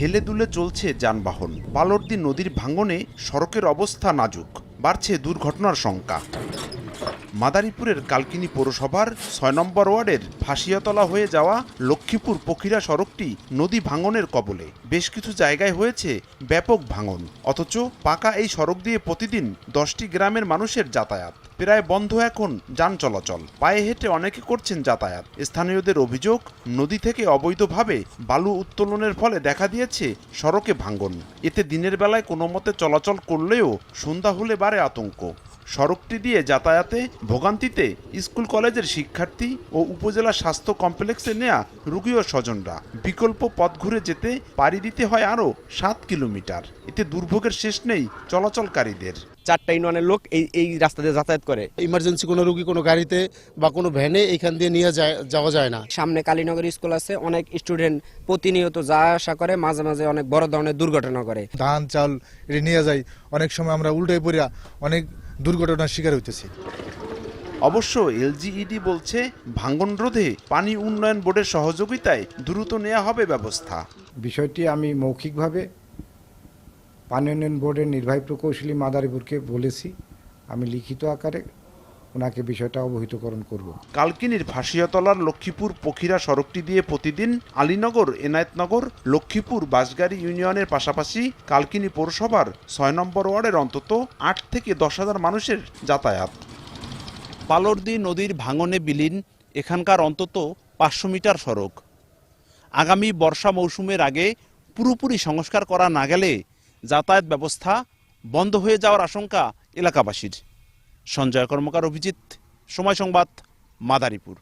হেলে দুলে চলছে যানবাহন। পালর্দি নদীর ভাঙনে সড়কের অবস্থা নাজুক, বাড়ছে দুর্ঘটনার শঙ্কা। মাদারীপুরের কালকিনি পৌরসভার ৬ নম্বর ওয়ার্ডের ফাঁসিয়াতলা হয়ে যাওয়া লক্ষ্মীপুর পখিরা সড়কটি নদী ভাঙনের কবলে। বেশ কিছু জায়গায় হয়েছে ব্যাপক ভাঙন, অথচ পাকা এই সড়ক দিয়ে প্রতিদিন ১০টি গ্রামের মানুষের যাতায়াত। প্রায় বন্ধ এখন যান চলাচল, পায়ে হেঁটে অনেকে করছেন যাতায়াত। স্থানীয়দের অভিযোগ, নদী থেকে অবৈধভাবে বালু উত্তোলনের ফলে দেখা দিয়েছে সড়কে ভাঙন। এতে দিনের বেলায় কোনো মতে চলাচল করলেও সন্ধ্যা হলে বাড়ে আতঙ্ক। সড়কটি দিয়ে যাতায়াতে ভোগান্তিতে স্কুল কলেজের শিক্ষার্থী ও উপজেলা স্বাস্থ্য কমপ্লেক্সে নেয়া রোগী ও স্বজনরা। বিকল্প পথ ঘুরে যেতে পাড়ি দিতে হয় আরও ৭ কিলোমিটার। এতে দুর্ভোগের শেষ নেই চলাচলকারীদের। ৪টা ইউনিয়নের লোক এই রাস্তা দিয়ে যাতায়াত করে। ইমার্জেন্সি কোনো রোগী কোনো গাড়িতে বা কোনো ভ্যানে এখান দিয়ে নিয়ে যাওয়া যায় না। সামনে কালীনগর স্কুল আছে, অনেক স্টুডেন্ট প্রতিনিয়ত যাওয়া আসা করে, মাঝে মাঝে অনেক বড় ধরনের দুর্ঘটনা করে। ধান চাল এটা নিয়ে যায়, অনেক সময় আমরা উল্টে পড়িয়া অনেক দুর্ঘটনার শিকার হইতেছি। অবশ্য এলজিইডি বলছে, ভাঙন রোধে পানি উন্নয়ন বোর্ডের সহযোগিতায় দ্রুত নেওয়া হবে ব্যবস্থা। বিষয়টি আমি মৌখিকভাবে পানি উন্নয়ন বোর্ডের নির্বাহী প্রকৌশলী মাদারীপুরকে বলেছি, আমি লিখিত আকারে ওনাকে বিষয়টা অবহিতকরণ করব। কালকিনির ফাঁসিয়াতলার লক্ষ্মীপুর পখিরা সড়কটি দিয়ে প্রতিদিন আলীনগর, এনায়েতনগর, লক্ষ্মীপুর বাঁশগাড়ি ইউনিয়নের পাশাপাশি কালকিনি পৌরসভার ৬ নম্বর ওয়ার্ডের অন্তত ৮ থেকে ১০,০০০ মানুষের যাতায়াত। পালর্দি নদীর ভাঙনে বিলীন এখানকার অন্তত ৫০০ মিটার সড়ক। আগামী বর্ষা মৌসুমের আগে পুরোপুরি সংস্কার করা না গেলে যাতায়াত ব্যবস্থা বন্ধ হয়ে যাওয়ার আশঙ্কা এলাকাবাসীর। সঞ্জয় কর্মকার, অভিজিৎ, সময় সংবাদ, মাদারীপুর।